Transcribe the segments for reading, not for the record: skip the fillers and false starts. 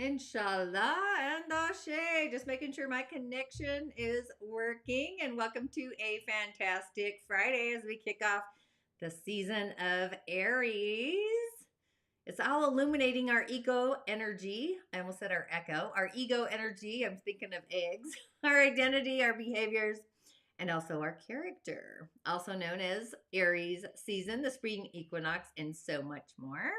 Inshallah and Ashe. Just making sure my connection is working. And welcome to a fantastic Friday as we kick off the season of Aries. It's all illuminating our ego energy. I almost said our echo, our ego energy. I'm thinking of eggs, our identity, our behaviors, and also our character, also known as Aries season, the spring equinox, and so much more.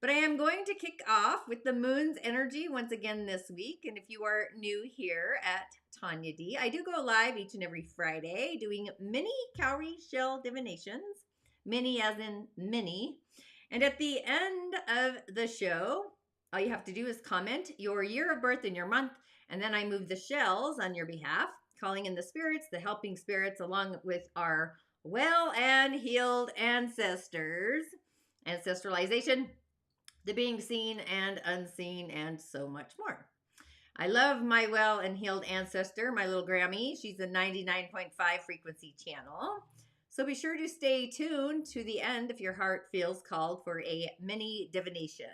But I am going to kick off with the moon's energy once again this week. And if you are new here at Tanya D, I do go live each and every Friday doing Mini-Cowry shell divinations, mini as in mini. And at the end of the show, all you have to do is comment your year of birth and your month, and then I move the shells on your behalf, calling in the spirits, the helping spirits, along with our well and healed ancestors, ancestralization, the being seen and unseen, and so much more. I love my well and healed ancestor, my little Grammy. She's a 99.5 frequency channel. So be sure to stay tuned to the end if your heart feels called for a mini divination.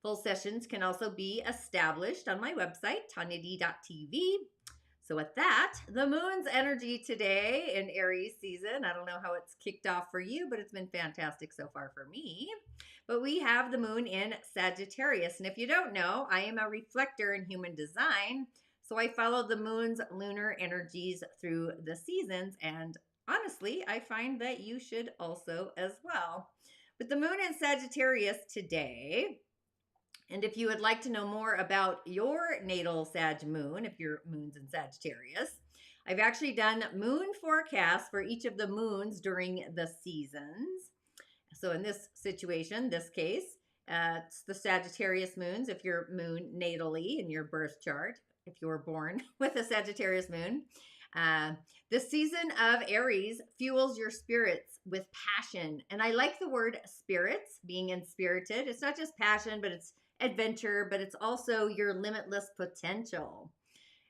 Full sessions can also be established on my website, tanyad.tv. So with that, the moon's energy today in Aries season. I don't know how it's kicked off for you, but it's been fantastic so far for me. But we have the moon in Sagittarius. And if you don't know, I am a reflector in human design. So I follow the moon's lunar energies through the seasons. And honestly, I find that you should also as well. With the moon in Sagittarius today, and if you would like to know more about your natal Sag moon, if your moon's in Sagittarius, I've actually done moon forecasts for each of the moons during the seasons. So in this situation, this case, it's the Sagittarius moons if your moon natally in your birth chart, if you were born with a Sagittarius moon. The season of Aries fuels your spirits with passion. And I like the word spirits, being inspirited. It's not just passion, but it's adventure, but it's also your limitless potential.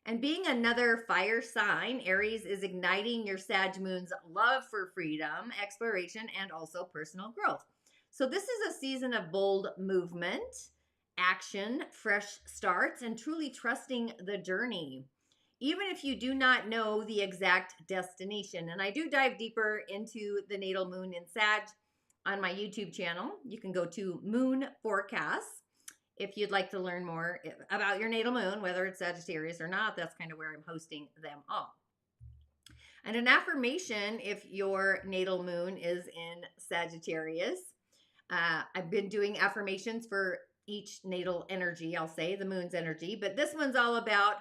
And being another fire sign, Aries is igniting your Sag moon's love for freedom, exploration, and also personal growth. So this is a season of bold movement, action, fresh starts, and truly trusting the journey, even if you do not know the exact destination. And I do dive deeper into the natal moon in Sag on my YouTube channel. You can go to Moon Forecasts if you'd like to learn more about your natal moon, whether it's Sagittarius or not. That's kind of where I'm hosting them all. And an affirmation, if your natal moon is in Sagittarius. I've been doing affirmations for each natal energy, I'll say, the moon's energy. But this one's all about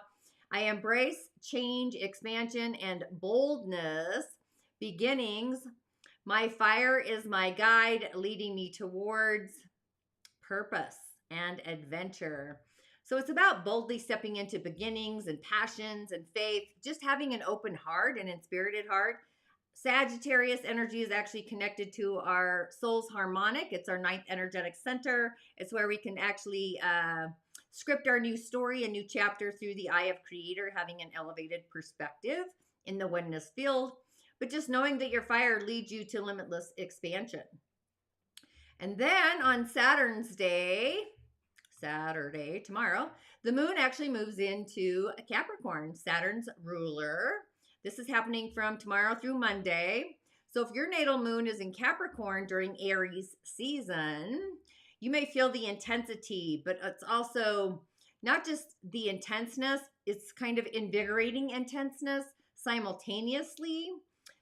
I embrace change, expansion, and boldness, beginnings. My fire is my guide, leading me towards purpose and adventure. So it's about boldly stepping into beginnings and passions and faith, just having an open heart, an inspirited heart. Sagittarius energy is actually connected to our soul's harmonic. It's our 9th energetic center. It's where we can actually script our new story, a new chapter through the eye of Creator, having an elevated perspective in the oneness field, but just knowing that your fire leads you to limitless expansion. And then on Saturn's day, Saturday, tomorrow, the moon actually moves into a Capricorn, Saturn's ruler. This is happening from tomorrow through Monday. So if your natal moon is in Capricorn during Aries season, you may feel the intensity, but it's also not just the intenseness, it's kind of invigorating intenseness simultaneously.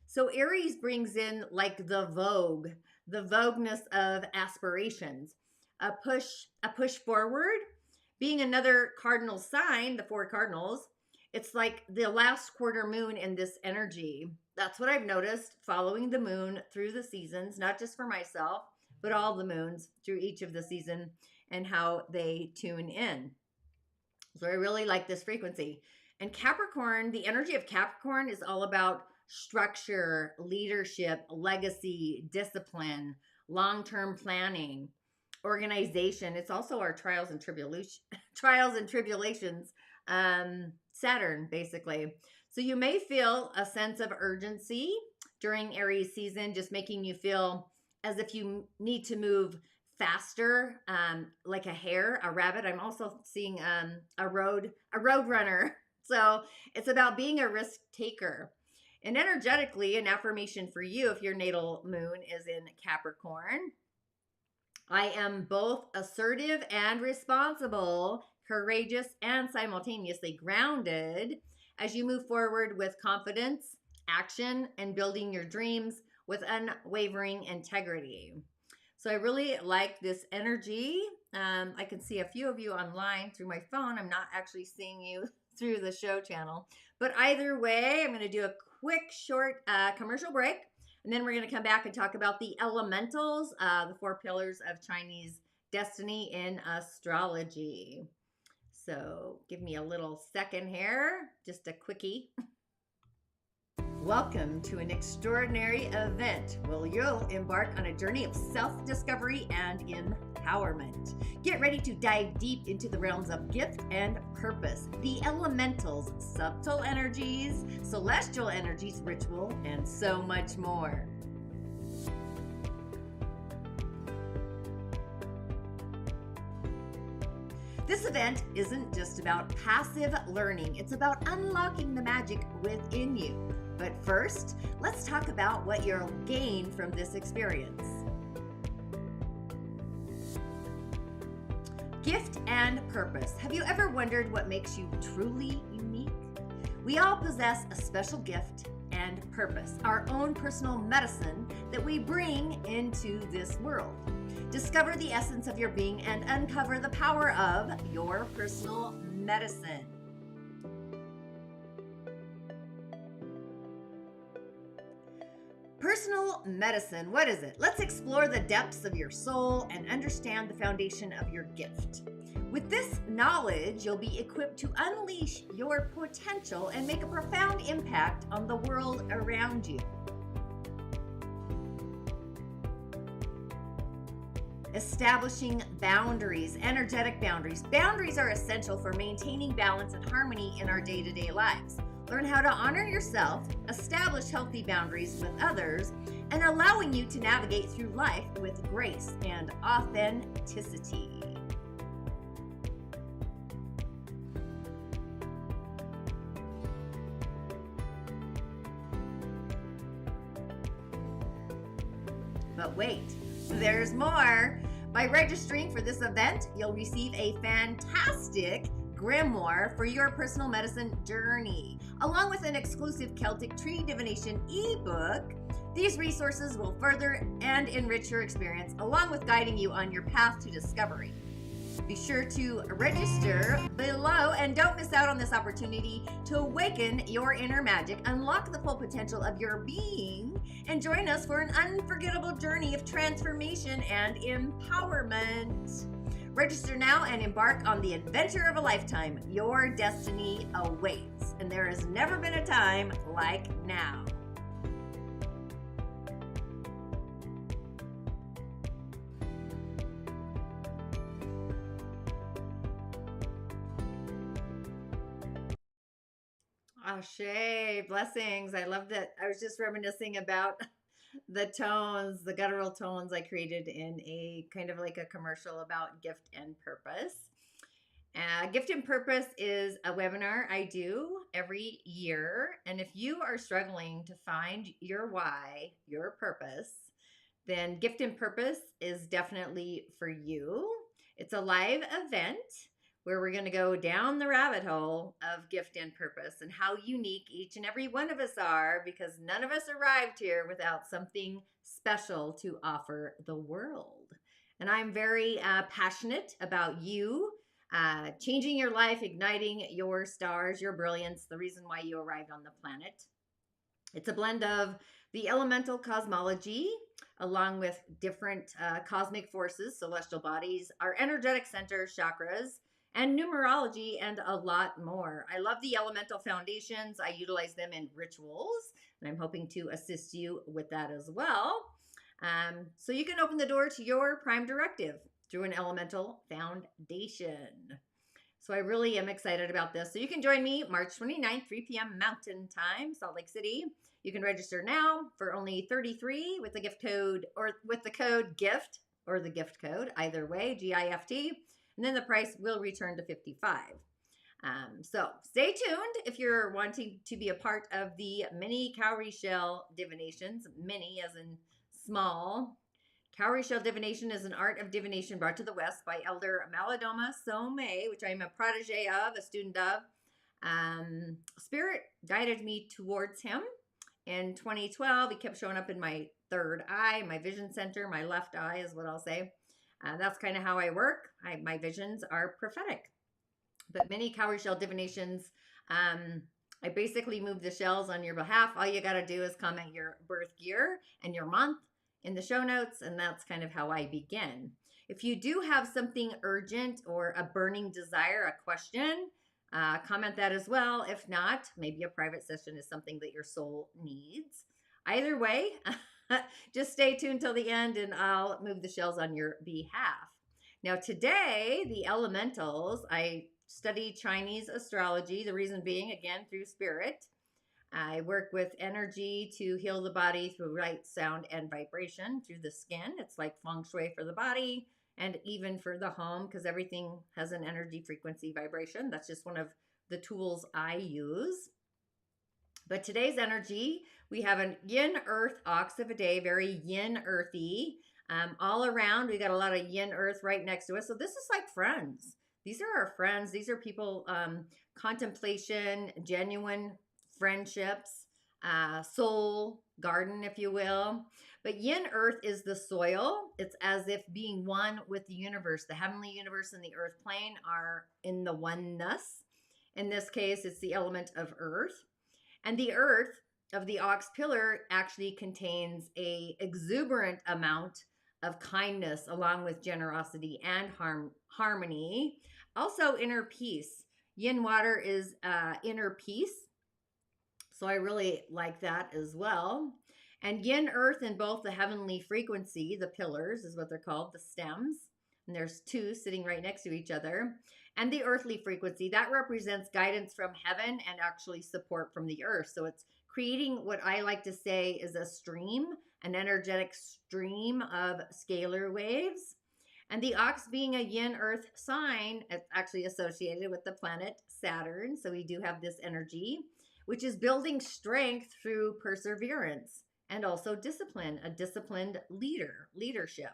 So Aries brings in like the vogueness of aspirations, a push forward. Being another cardinal sign, the 4 cardinals, it's like the last quarter moon in this energy. That's what I've noticed following the moon through the seasons, not just for myself, but all the moons through each of the season and how they tune in. So I really like this frequency. And Capricorn, the energy of Capricorn is all about structure, leadership, legacy, discipline, long-term planning, organization. It's also our trials and tribulations, Saturn, basically. So you may feel a sense of urgency during Aries season, just making you feel as if you need to move faster, like a hare, a rabbit. I'm also seeing a road runner. So it's about being a risk taker. And energetically, an affirmation for you, if your natal moon is in Capricorn, I am both assertive and responsible, courageous and simultaneously grounded as you move forward with confidence, action, and building your dreams with unwavering integrity. So I really like this energy. I can see a few of you online through my phone. I'm not actually seeing you through the show channel. But either way, I'm going to do a quick, short commercial break. And then we're going to come back and talk about the elementals, the 4 pillars of Chinese destiny in astrology. So give me a little second here, just a quickie. Welcome to an extraordinary event where you'll embark on a journey of self-discovery and empowerment. Get ready to dive deep into the realms of gift and purpose, the elementals, subtle energies, celestial energies, ritual, and so much more. This event isn't just about passive learning, it's about unlocking the magic within you. But first, let's talk about what you'll gain from this experience. Gift and purpose. Have you ever wondered what makes you truly unique? We all possess a special gift and purpose, our own personal medicine that we bring into this world. Discover the essence of your being and uncover the power of your personal medicine. Personal medicine, what is it? Let's explore the depths of your soul and understand the foundation of your gift. With this knowledge, you'll be equipped to unleash your potential and make a profound impact on the world around you. Establishing boundaries, energetic boundaries. Boundaries are essential for maintaining balance and harmony in our day-to-day lives. Learn how to honor yourself, establish healthy boundaries with others, and allowing you to navigate through life with grace and authenticity. But wait, there's more. By registering for this event, you'll receive a fantastic grimoire for your personal medicine journey, along with an exclusive Celtic tree divination ebook. These resources will further and enrich your experience, along with guiding you on your path to discovery. Be sure to register below and don't miss out on this opportunity to awaken your inner magic, unlock the full potential of your being, and join us for an unforgettable journey of transformation and empowerment. Register now and embark on the adventure of a lifetime. Your destiny awaits, and there has never been a time like now. Ashe, blessings. I love that. I was just reminiscing about the tones, the guttural tones I created in a kind of like a commercial about gift and purpose. Gift and Purpose is a webinar I do every year. And if you are struggling to find your why, your purpose, then Gift and Purpose is definitely for you. It's a live event where we're going to go down the rabbit hole of gift and purpose and how unique each and every one of us are, because none of us arrived here without something special to offer the world. And I'm very passionate about you changing your life, igniting your stars, your brilliance, the reason why you arrived on the planet. It's a blend of the elemental cosmology, along with different cosmic forces, celestial bodies, our energetic centers, chakras, and numerology, and a lot more. I love the elemental foundations. I utilize them in rituals, and I'm hoping to assist you with that as well. So you can open the door to your prime directive through an elemental foundation. So I really am excited about this. So you can join me March 29th, 3 p.m. Mountain Time, Salt Lake City. You can register now for only $33 with the gift code, or with the code GIFT, or the gift code, either way, GIFT, and then the price will return to $55. So stay tuned if you're wanting to be a part of the Mini-Cowry shell divinations. Mini as in small. Cowrie shell divination is an art of divination brought to the West by Elder Malidoma Some, which I am a protege of, a student of. Spirit guided me towards him in 2012. He kept showing up in my third eye, my vision center, my left eye is what I'll say. That's kind of how I work. My visions are prophetic. But Mini-Cowry shell divinations, I basically move the shells on your behalf. All you got to do is comment your birth year and your month in the show notes, and that's kind of how I begin. If you do have something urgent or a burning desire, a question, comment that as well. If not, maybe a private session is something that your soul needs. Either way, just stay tuned till the end and I'll move the shells on your behalf. Now today, the elementals, I study Chinese astrology, the reason being, again, through spirit. I work with energy to heal the body through light, sound, and vibration through the skin. It's like feng shui for the body and even for the home because everything has an energy, frequency, vibration. That's just one of the tools I use. But today's energy, we have a yin earth ox of a day, very yin earthy. All around, we got a lot of yin earth right next to us. So this is like friends. These are our friends. These are people, contemplation, genuine friendships, soul garden, if you will. But yin earth is the soil. It's as if being one with the universe. The heavenly universe and the earth plane are in the oneness. In this case, it's the element of earth. And the earth of the ox pillar actually contains a exuberant amount of kindness along with generosity and harmony. Also inner peace. Yin water is inner peace. So I really like that as well. And yin earth in both the heavenly frequency, the pillars is what they're called, the stems. And there's two sitting right next to each other. And the earthly frequency, that represents guidance from heaven and actually support from the earth. So it's creating what I like to say is a stream, an energetic stream of scalar waves. And the ox being a yin earth sign, it's actually associated with the planet Saturn. So we do have this energy, which is building strength through perseverance and also discipline, a disciplined leadership.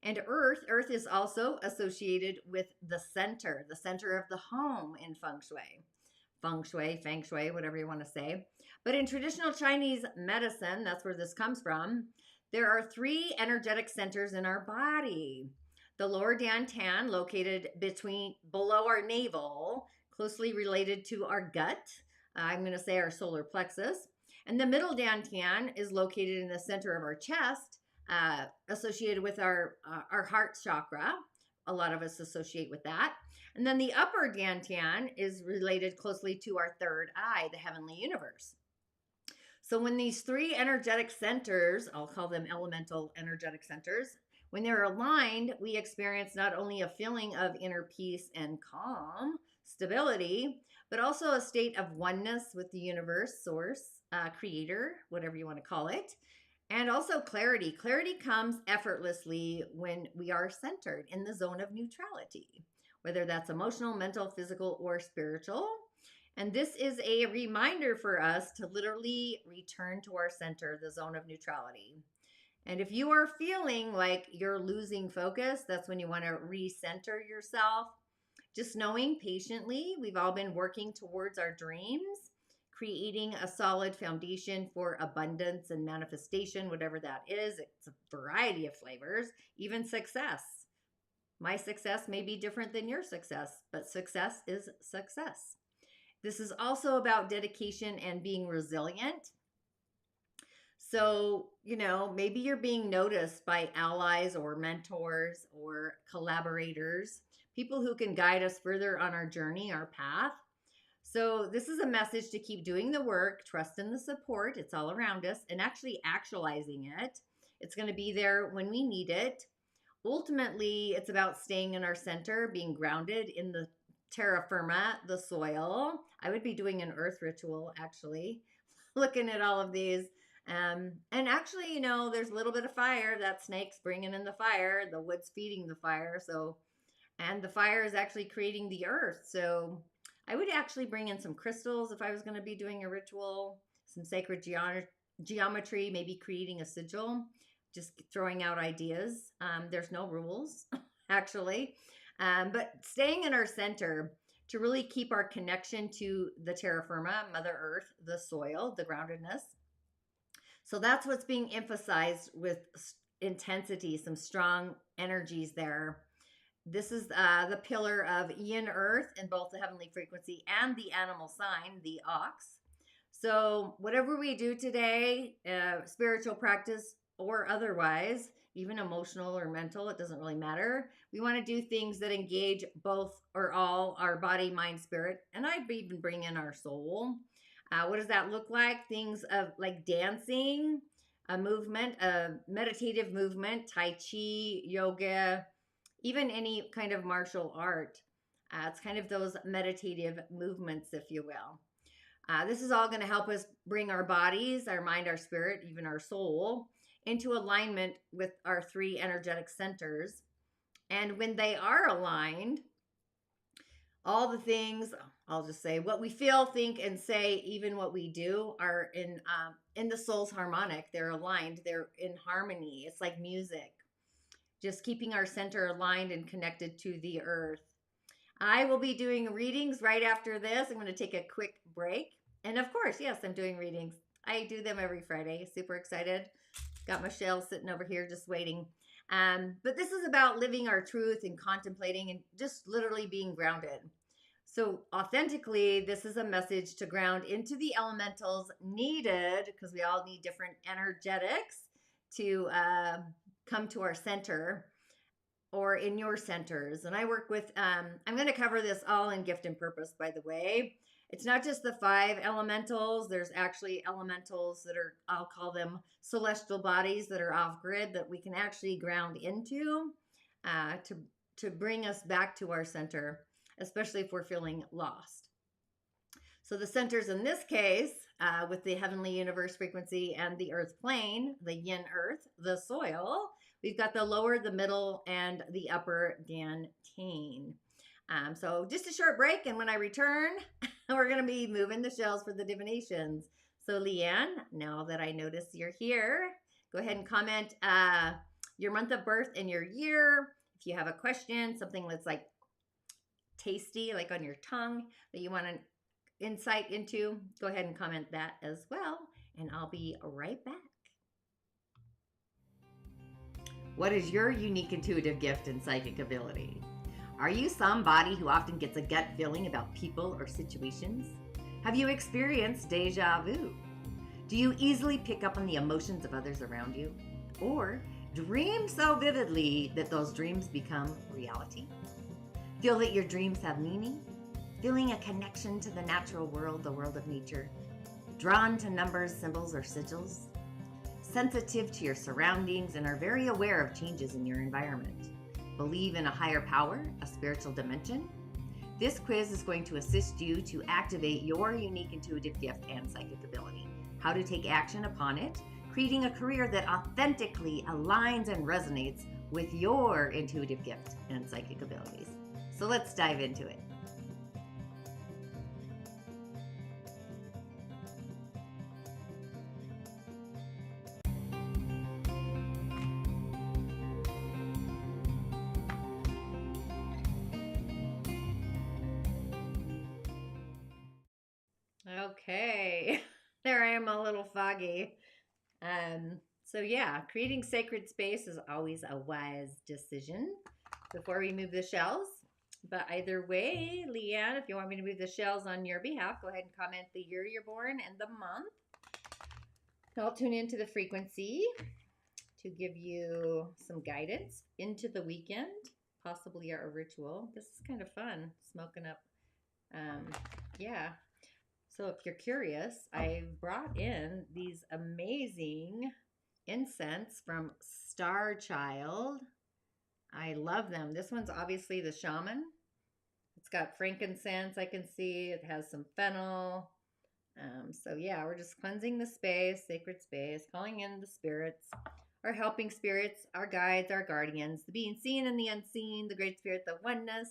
And earth is also associated with the center of the home in feng shui, whatever you want to say. But in traditional Chinese medicine, that's where this comes from, there are 3 energetic centers in our body. The lower dantian, located below our navel, closely related to our gut. I'm going to say our solar plexus. And the middle dantian is located in the center of our chest, associated with our heart chakra. A lot of us associate with that. And then the upper dantian is related closely to our third eye, the heavenly universe. So when these 3 energetic centers, I'll call them elemental energetic centers, when they're aligned, we experience not only a feeling of inner peace and calm, stability, but also a state of oneness with the universe, source, creator, whatever you want to call it. And also clarity. Clarity comes effortlessly when we are centered in the zone of neutrality, whether that's emotional, mental, physical, or spiritual. And this is a reminder for us to literally return to our center, the zone of neutrality. And if you are feeling like you're losing focus, that's when you want to recenter yourself. Just knowing patiently, we've all been working towards our dreams, creating a solid foundation for abundance and manifestation, whatever that is. It's a variety of flavors, even success. My success may be different than your success, but success is success. This is also about dedication and being resilient. So, maybe you're being noticed by allies or mentors or collaborators, people who can guide us further on our journey, our path. So this is a message to keep doing the work, trust in the support. It's all around us, and actually actualizing it. It's going to be there when we need it. Ultimately, it's about staying in our center, being grounded in the terra firma, the soil. I would be doing an earth ritual, actually, looking at all of these And actually, there's a little bit of fire. That snake's bringing in the fire. The wood's feeding the fire. So, and the fire is actually creating the earth. So I would actually bring in some crystals if I was going to be doing a ritual, some sacred geometry, maybe creating a sigil, just throwing out ideas. There's no rules, actually. But staying in our center to really keep our connection to the terra firma, Mother Earth, the soil, the groundedness. So that's what's being emphasized with intensity, some strong energies there. This is the pillar of yin earth in both the heavenly frequency and the animal sign, the ox. So whatever we do today, spiritual practice or otherwise, even emotional or mental, it doesn't really matter. We want to do things that engage both or all our body, mind, spirit, and I'd even bring in our soul. What does that look like? Things of like dancing, a movement, a meditative movement, tai chi, yoga, even any kind of martial art. It's kind of those meditative movements, if you will. This is all going to help us bring our bodies, our mind, our spirit, even our soul into alignment with our three energetic centers. And when they are aligned, all the things, I'll just say, what we feel, think, and say, even what we do, are in the soul's harmonic. They're aligned. They're in harmony. It's like music. Just keeping our center aligned and connected to the earth. I will be doing readings right after this. I'm going to take a quick break. And of course, yes, I'm doing readings. I do them every Friday. Super excited. Got Michelle sitting over here just waiting. But this is about living our truth and contemplating and just literally being grounded. So authentically, this is a message to ground into the elementals needed, because we all need different energetics to come to our center or in your centers. And I work with, I'm going to cover this all in Gift and Purpose, by the way. It's not just the 5 elementals. There's actually elementals that are, I'll call them celestial bodies that are off grid that we can actually ground into to bring us back to our center, especially if we're feeling lost. So the centers in this case, with the heavenly universe frequency and the earth plane, the yin earth, the soil, we've got the lower, the middle, and the upper dantian. So just a short break, and when I return, we're going to be moving the shells for the divinations. So Leanne, now that I notice you're here, go ahead and comment your month of birth and your year. If you have a question, something that's like tasty, like on your tongue, that you want an insight into, go ahead and comment that as well, and I'll be right back. What is your unique intuitive gift and psychic ability? Are you somebody who often gets a gut feeling about people or situations? Have you experienced deja vu? Do you easily pick up on the emotions of others around you? Or dream so vividly that those dreams become reality? Feel that your dreams have meaning? Feeling a connection to the natural world, the world of nature? Drawn to numbers, symbols, or sigils? Sensitive to your surroundings and are very aware of changes in your environment? Believe in a higher power, a spiritual dimension? This quiz is going to assist you to activate your unique intuitive gift and psychic ability, how to take action upon it, creating a career that authentically aligns and resonates with your intuitive gift and psychic abilities. So let's dive into it. Okay, there I am, a little foggy. So yeah, creating sacred space is always a wise decision before we move the shells. But either way, Leanne, if you want me to move the shells on your behalf, go ahead and comment the year you're born and the month. I'll tune into the frequency to give you some guidance into the weekend, possibly a ritual. This is kind of fun, smoking up. Yeah. So if you're curious, I brought in these amazing incense from Star Child. I love them. This one's obviously the shaman. It's got frankincense, I can see. It has some fennel, So yeah, we're just cleansing the space, sacred space, calling in the spirits, our helping spirits, our guides, our guardians, the being seen and the unseen, the great spirit, the oneness.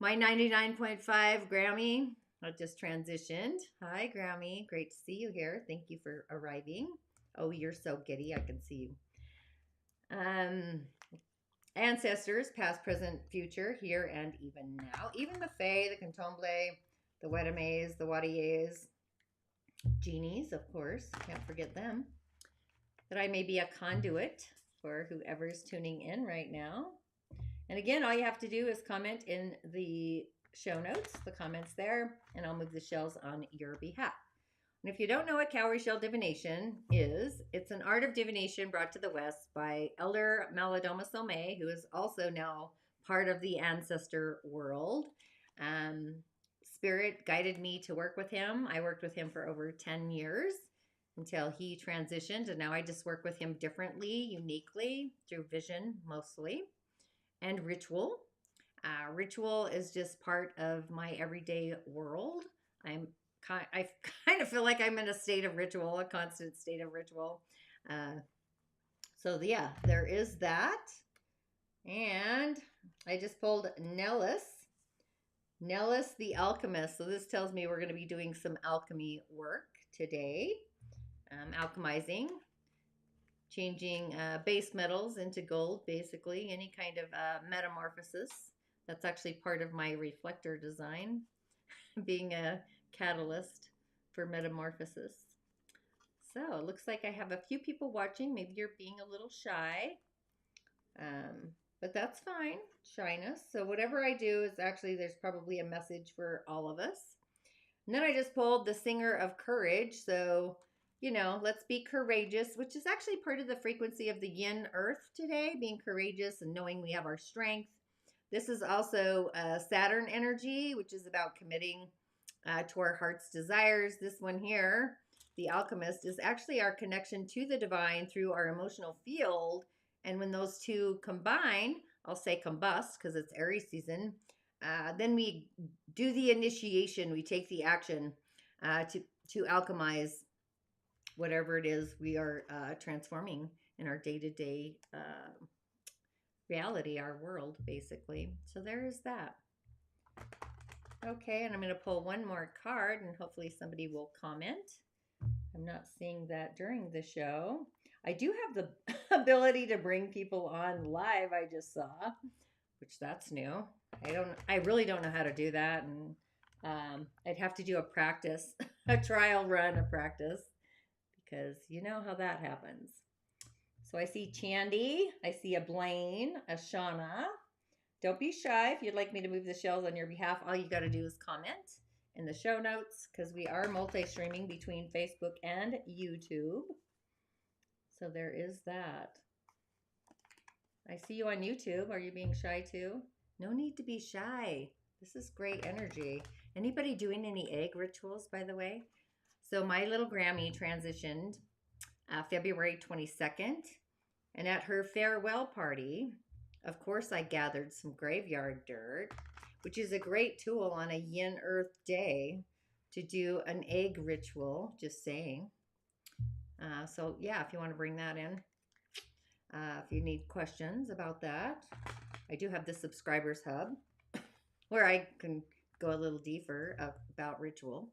My 99.5 Grammy, I just transitioned. Hi, Grammy. Great to see you here. Thank you for arriving. Oh, you're so giddy. I can see you. Ancestors, past, present, future, here and even now. Even the Fae, the Cantomblé, the Weddamays, the Wadiers, genies, of course. Can't forget them. That I may be a conduit for whoever's tuning in right now. And again, all you have to do is comment in the show notes, the comments there, and I'll move the shells on your behalf. And if you don't know what cowrie shell divination is, it's an art of divination brought to the West by Elder Malidoma Somé, who is also now part of the ancestor world. Spirit guided me to work with him. I worked with him for over 10 years until he transitioned, and now I just work with him differently, uniquely, through vision mostly, and ritual. Ritual is just part of my everyday world. I kind of feel like I'm in a state of ritual, a constant state of ritual. So yeah, there is that. And I just pulled Nellis the Alchemist. So this tells me we're going to be doing some alchemy work today. Alchemizing, changing base metals into gold, basically, any kind of metamorphosis. That's actually part of my reflector design, being a catalyst for metamorphosis. So it looks like I have a few people watching. Maybe you're being a little shy, but that's fine, shyness. So whatever I do is actually, there's probably a message for all of us. And then I just pulled the Singer of Courage. So, you know, let's be courageous, which is actually part of the frequency of the yin earth today, being courageous and knowing we have our strength. This is also Saturn energy, which is about committing to our heart's desires. This one here, the Alchemist, is actually our connection to the divine through our emotional field. And when those two combine, I'll say combust because it's Aries season, then we do the initiation. We take the action to alchemize whatever it is we are transforming in our day-to-day reality, our world, basically. So there is that. Okay, and I'm going to pull one more card, and hopefully somebody will comment. I'm not seeing that during the show. I do have the ability to bring people on live, I just saw, which that's new. I really don't know how to do that, and I'd have to do a practice, a trial run of practice, because you know how that happens. So I see Chandy, I see a Blaine, a Shauna. Don't be shy. If you'd like me to move the shells on your behalf, all you got to do is comment in the show notes, because we are multi-streaming between Facebook and YouTube. So there is that. I see you on YouTube. Are you being shy too? No need to be shy. This is great energy. Anybody doing any egg rituals, by the way? So my little Grammy transitioned February 22nd. And at her farewell party, of course, I gathered some graveyard dirt, which is a great tool on a yin earth day to do an egg ritual, just saying. So yeah, if you want to bring that in, if you need questions about that, I do have the subscribers hub where I can go a little deeper about ritual.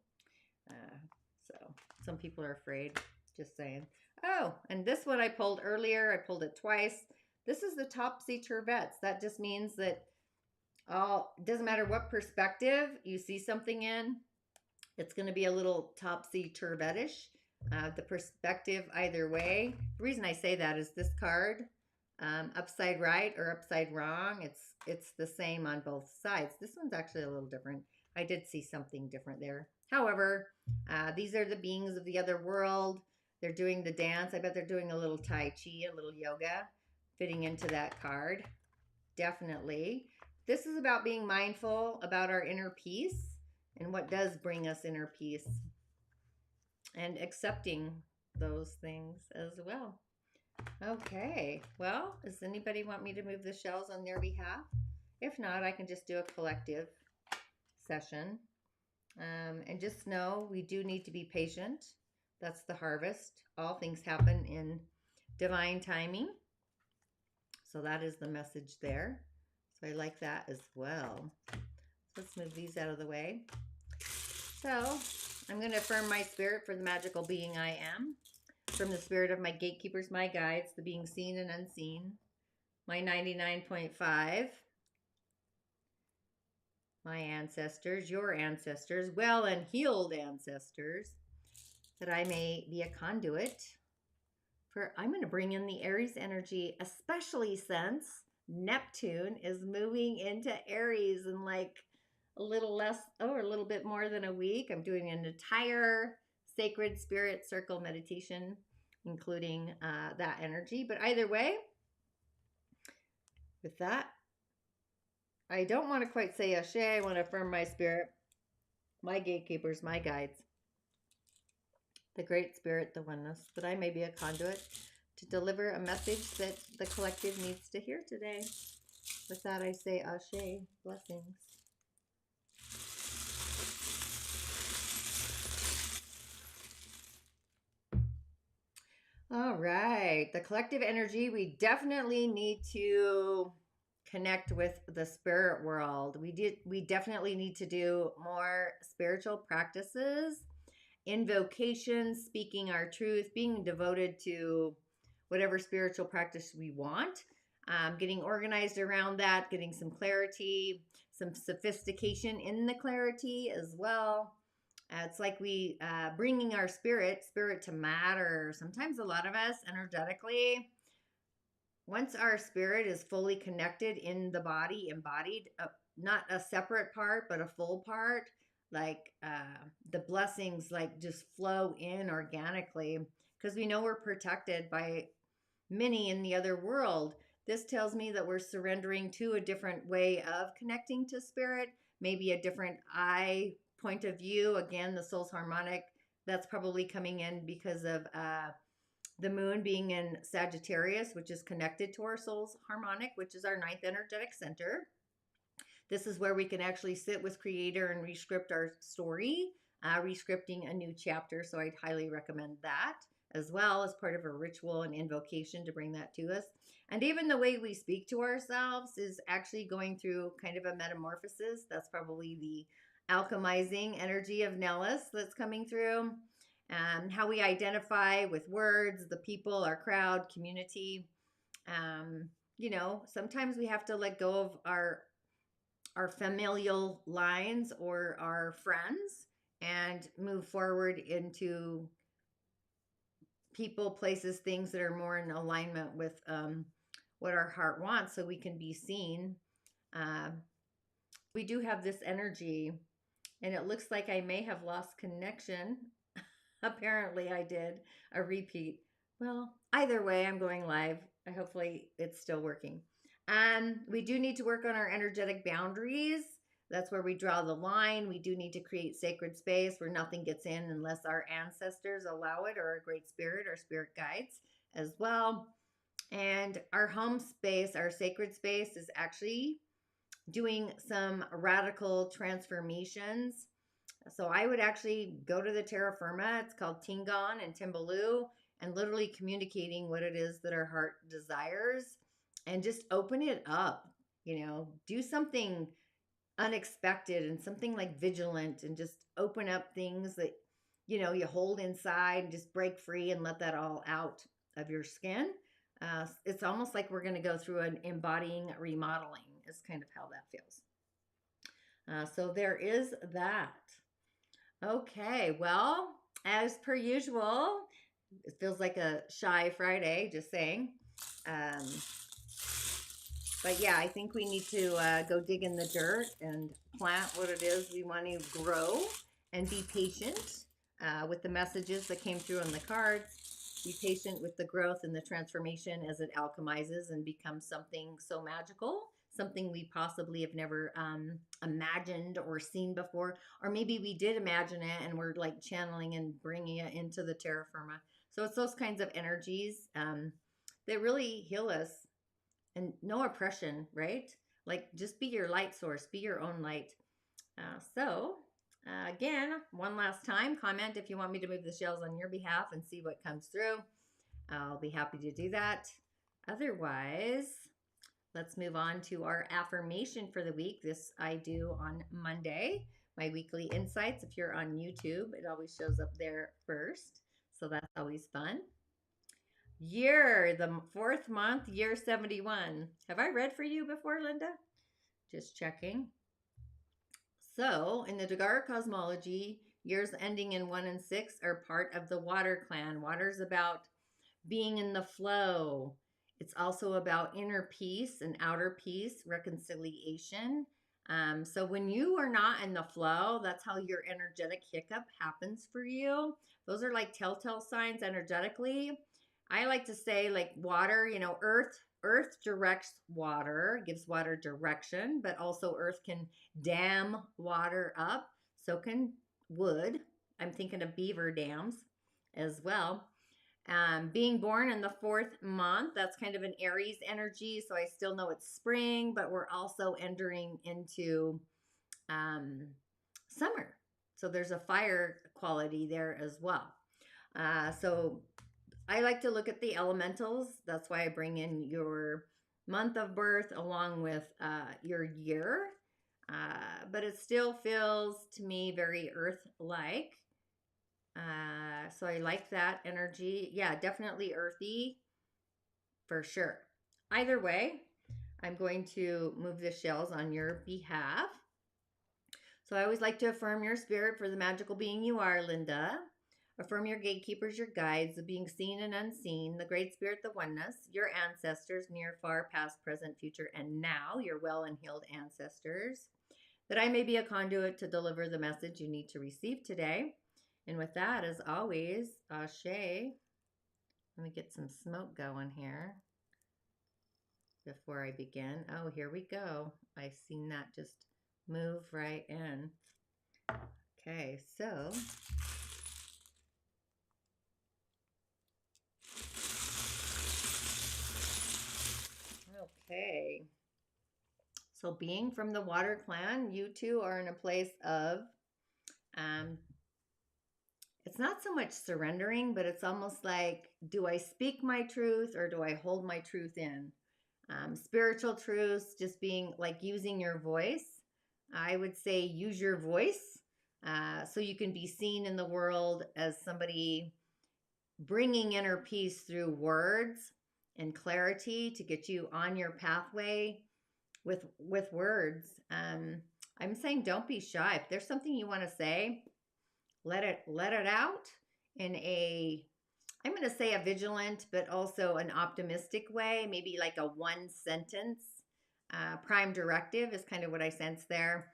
So some people are afraid, just saying. Oh, and this one I pulled earlier. I pulled it twice. This is the topsy-turvettes. That just means that it doesn't matter what perspective you see something in, it's going to be a little topsy-turvettish. The perspective either way. The reason I say that is this card, upside right or upside wrong, it's the same on both sides. This one's actually a little different. I did see something different there. However, these are the beings of the other world. They're doing the dance. I bet they're doing a little Tai Chi, a little yoga, fitting into that card. Definitely. This is about being mindful about our inner peace and what does bring us inner peace, and accepting those things as well. Okay, well, does anybody want me to move the shells on their behalf? If not, I can just do a collective session. And just know we do need to be patient. That's the harvest. All things happen in divine timing. So that is the message there. So I like that as well. So let's move these out of the way. So I'm going to affirm my spirit for the magical being I am. From the spirit of my gatekeepers, my guides, the being seen and unseen. My 99.5. My ancestors, your ancestors, well and healed ancestors, that I may be a conduit for, I'm going to bring in the Aries energy, especially since Neptune is moving into Aries in like a little less, or a little bit more than a week. I'm doing an entire sacred spirit circle meditation, including that energy. But either way, with that, I don't want to quite say Ashe. I want to affirm my spirit, my gatekeepers, my guides, the great spirit, the oneness, that I may be a conduit to deliver a message that the collective needs to hear today. With that, I say Ashe, blessings. All right, the collective energy, we definitely need to connect with the spirit world. We definitely need to do more spiritual practices, invocations, speaking our truth, being devoted to whatever spiritual practice we want, getting organized around that, getting some clarity, some sophistication in the clarity as well. It's like we bringing our spirit to matter. Sometimes a lot of us energetically, once our spirit is fully connected in the body, embodied, not a separate part, but a full part, like the blessings like just flow in organically because we know we're protected by many in the other world. This tells me that we're surrendering to a different way of connecting to spirit, maybe a different eye point of view. Again, the soul's harmonic, that's probably coming in because of the moon being in Sagittarius, which is connected to our soul's harmonic, which is our ninth energetic center. This is where we can actually sit with Creator and rescript our story, rescripting a new chapter. So I'd highly recommend that as well as part of a ritual and invocation to bring that to us. And even the way we speak to ourselves is actually going through kind of a metamorphosis. That's probably the alchemizing energy of Nellis that's coming through. How we identify with words, the people, our crowd, community. Sometimes we have to let go of our familial lines or our friends and move forward into people, places, things that are more in alignment with what our heart wants so we can be seen. We do have this energy, and it looks like I may have lost connection. Apparently I did a repeat. Well, either way, I'm going live. Hopefully it's still working. We do need to work on our energetic boundaries. That's where we draw the line. We do need to create sacred space where nothing gets in unless our ancestors allow it, or a great spirit, our spirit guides as well. And our home space, our sacred space, is actually doing some radical transformations. So I would actually go to the terra firma. It's called Tingon and Timbaloo, and literally communicating what it is that our heart desires and just open it up, do something unexpected and something like vigilant, and just open up things that, you hold inside, and just break free and let that all out of your skin. It's almost like we're going to go through an embodying remodeling is kind of how that feels. So there is that. Okay, well, as per usual, it feels like a shy Friday, just saying. But yeah, I think we need to go dig in the dirt and plant what it is we want to grow, and be patient with the messages that came through on the cards. Be patient with the growth and the transformation as it alchemizes and becomes something so magical, something we possibly have never imagined or seen before. Or maybe we did imagine it and we're like channeling and bringing it into the terra firma. So it's those kinds of energies that really heal us. And no oppression, right? Like, just be your light source, be your own light. So Again, one last time, comment if you want me to move the shells on your behalf and see what comes through. I'll be happy to do that. Otherwise, let's move on to our affirmation for the week. This I do on Monday, my weekly insights. If you're on YouTube, it always shows up there first. So that's always fun. Year, the fourth month, year 71. Have I read for you before, Linda? Just checking. So, in the Dagara cosmology, years ending in 1 and 6 are part of the water clan. Water's about being in the flow. It's also about inner peace and outer peace, reconciliation. So when you are not in the flow, that's how your energetic hiccup happens for you. Those are like telltale signs energetically. I like to say, like water, you know, earth directs water, gives water direction, but also earth can dam water up. So can wood. I'm thinking of beaver dams as well. Being born in the fourth month, that's kind of an Aries energy. So I still know it's spring, but we're also entering into summer. So there's a fire quality there as well. So I like to look at the elementals. That's why I bring in your month of birth along with your year. But it still feels to me very earth-like. So I like that energy. Yeah, definitely earthy for sure. Either way, I'm going to move the shells on your behalf. So I always like to affirm your spirit for the magical being you are, Linda. Affirm your gatekeepers, your guides, the being seen and unseen, the great spirit, the oneness, your ancestors, near, far, past, present, future, and now, your well and healed ancestors, that I may be a conduit to deliver the message you need to receive today. And with that, as always, Ashe. Let me get some smoke going here before I begin. Oh, here we go. I seen that just move right in. Okay, so okay. So being from the water clan, you two are in a place of it's not so much surrendering, but it's almost like, do I speak my truth or do I hold my truth in? Spiritual truths, just being like using your voice. I would say use your voice so you can be seen in the world as somebody bringing inner peace through words and clarity to get you on your pathway with words. I'm saying don't be shy. If there's something you want to say, let it out in a, I'm going to say a vigilant, but also an optimistic way, maybe like a one sentence prime directive is kind of what I sense there.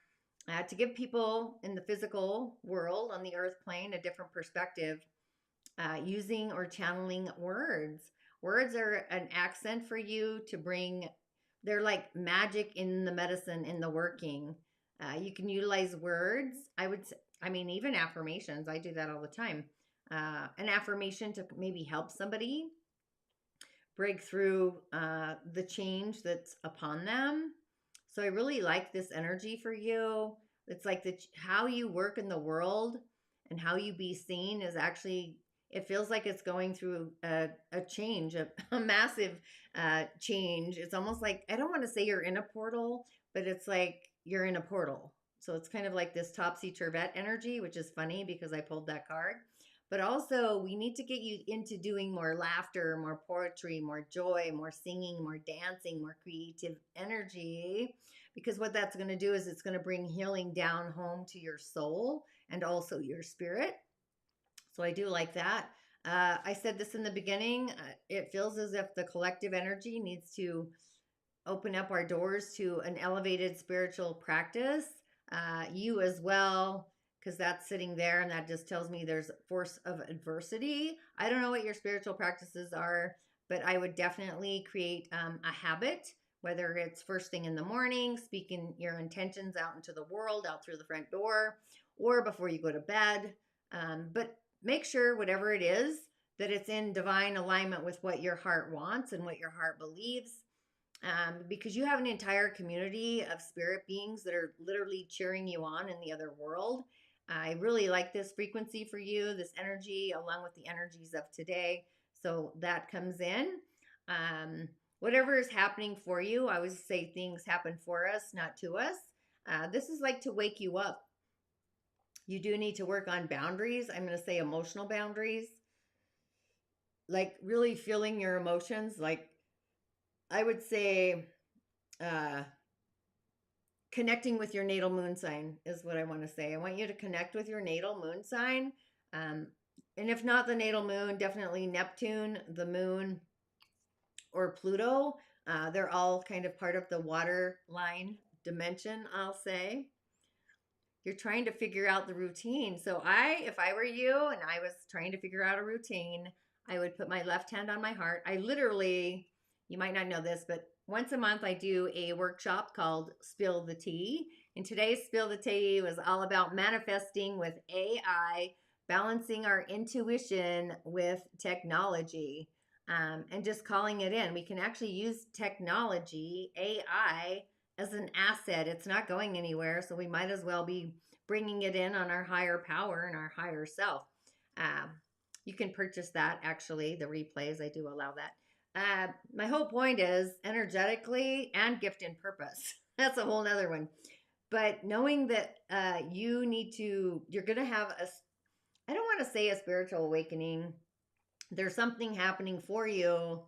To give people in the physical world on the earth plane a different perspective, using or channeling words. Words are an accent for you to bring, they're like magic in the medicine, in the working. You can utilize words. I mean, even affirmations. I do that all the time. An affirmation to maybe help somebody break through the change that's upon them. So I really like this energy for you. It's like how you work in the world and how you be seen is actually, it feels like it's going through a change, a massive change. It's almost like, I don't want to say you're in a portal, but it's like you're in a portal. So it's kind of like this topsy-turvette energy, which is funny because I pulled that card. But also, we need to get you into doing more laughter, more poetry, more joy, more singing, more dancing, more creative energy. Because what that's going to do is it's going to bring healing down home to your soul and also your spirit. So I do like that. I said this in the beginning. It feels as if the collective energy needs to open up our doors to an elevated spiritual practice. You as well, because that's sitting there and that just tells me there's force of adversity. I don't know what your spiritual practices are, but I would definitely create a habit, whether it's first thing in the morning, speaking your intentions out into the world, out through the front door, or before you go to bed. But make sure whatever it is, that it's in divine alignment with what your heart wants and what your heart believes. Because you have an entire community of spirit beings that are literally cheering you on in the other world. I really like this frequency for you, this energy, along with the energies of today. So that comes in. Whatever is happening for you, I always say things happen for us, not to us. This is like to wake you up. You do need to work on boundaries. I'm going to say emotional boundaries, like really feeling your emotions. Like I would say, uh, connecting with your natal moon sign is what I want to say. I want you to connect with your natal moon sign. And if not the natal moon, definitely Neptune, the moon, or Pluto. They're all kind of part of the water line dimension, I'll say. You're trying to figure out the routine. So if I were you and I was trying to figure out a routine, I would put my left hand on my heart. I literally, you might not know this, but once a month I do a workshop called Spill the Tea. And today's Spill the Tea was all about manifesting with AI, balancing our intuition with technology, and just calling it in. We can actually use technology, AI, as an asset. It's not going anywhere, so we might as well be bringing it in on our higher power and our higher self. You can purchase that, actually, the replays. I do allow that. My whole point is energetically and gift and purpose. That's a whole nother one. But knowing that you're going to have I don't want to say a spiritual awakening. There's something happening for you.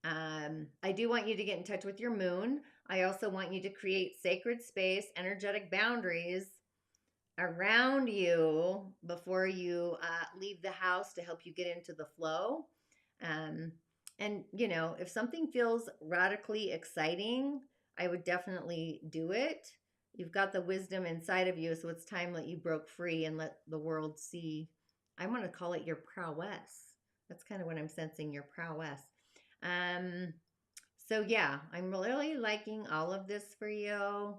I do want you to get in touch with your moon. I also want you to create sacred space, energetic boundaries around you before you leave the house to help you get into the flow. And, if something feels radically exciting, I would definitely do it. You've got the wisdom inside of you, so it's time that you broke free and let the world see. I want to call it your prowess. That's kind of what I'm sensing, your prowess. So yeah, I'm really liking all of this for you.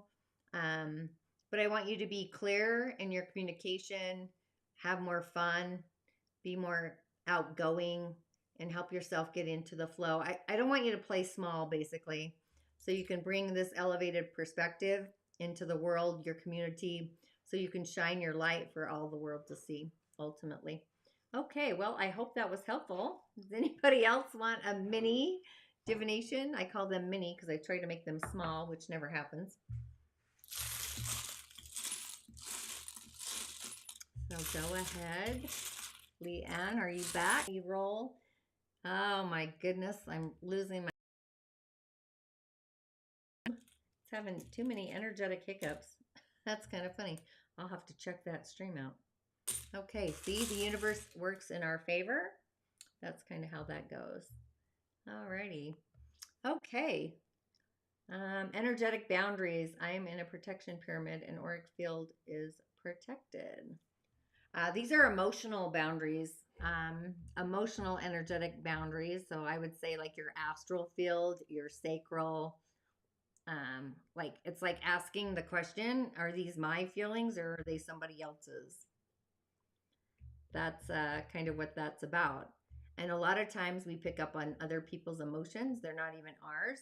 But I want you to be clear in your communication, have more fun, be more outgoing, and help yourself get into the flow. I don't want you to play small, basically. So you can bring this elevated perspective into the world, your community, so you can shine your light for all the world to see, ultimately. Okay, well, I hope that was helpful. Does anybody else want a mini divination? I call them mini because I try to make them small, which never happens. So go ahead. Leanne, are you back? You roll. Oh my goodness, I'm losing my... It's having too many energetic hiccups. That's kind of funny. I'll have to check that stream out. Okay, see, the universe works in our favor. That's kind of how that goes. Alrighty. Okay. Energetic boundaries. I'm in a protection pyramid and auric field is protected. These are emotional boundaries, emotional energetic boundaries. So I would say like your astral field, your sacral, like it's like asking the question, are these my feelings or are they somebody else's? That's kind of what that's about. And a lot of times we pick up on other people's emotions. They're not even ours.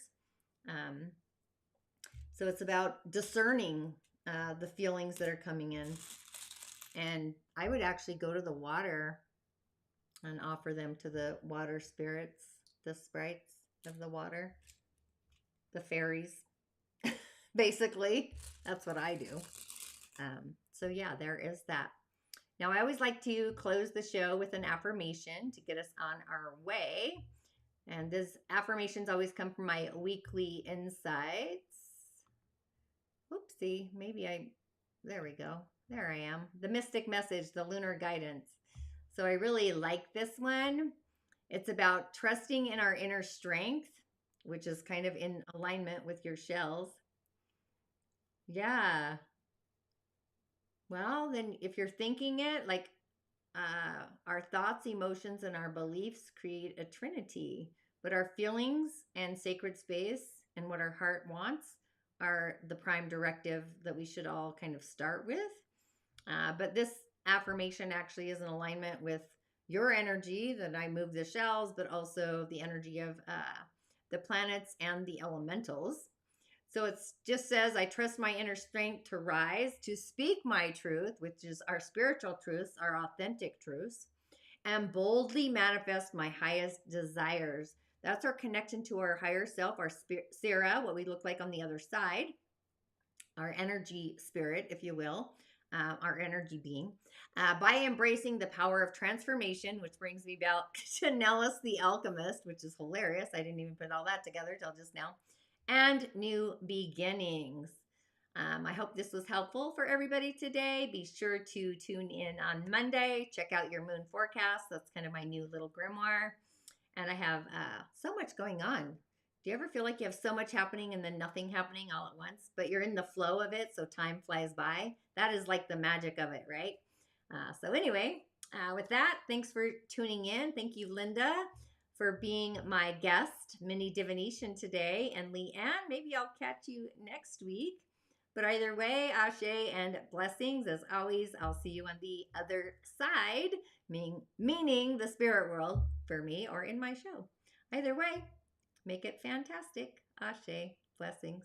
So it's about discerning the feelings that are coming in. And I would actually go to the water and offer them to the water spirits, the sprites of the water, the fairies. Basically, that's what I do. So yeah, there is that. Now, I always like to close the show with an affirmation to get us on our way. And these affirmations always come from my weekly insights. Oopsie, there we go. There I am. The mystic message, the lunar guidance. So I really like this one. It's about trusting in our inner strength, which is kind of in alignment with your shells. Yeah. Well, then if you're thinking it, like our thoughts, emotions, and our beliefs create a trinity, but our feelings and sacred space and what our heart wants are the prime directive that we should all kind of start with. But this affirmation actually is in alignment with your energy that I move the shells, but also the energy of the planets and the elementals. So it just says, I trust my inner strength to rise, to speak my truth, which is our spiritual truths, our authentic truths, and boldly manifest my highest desires. That's our connection to our higher self, our spirit, Sarah, what we look like on the other side, our energy spirit, if you will, our energy being, by embracing the power of transformation, which brings me back to Nellis the Alchemist, which is hilarious. I didn't even put all that together till just now, and new beginnings. I hope this was helpful for everybody today. Be sure to tune in on Monday. Check out your moon forecast. That's kind of my new little grimoire. And I have so much going on. Do you ever feel like you have so much happening and then nothing happening all at once, but you're in the flow of it, so time flies by? That is like the magic of it, right? So anyway, with that, thanks for tuning in. Thank you, Linda, for being my guest, Mini Divination today. And Leanne, maybe I'll catch you next week. But either way, ashe and blessings. As always, I'll see you on the other side, meaning the spirit world for me or in my show. Either way, make it fantastic. Ashe, blessings.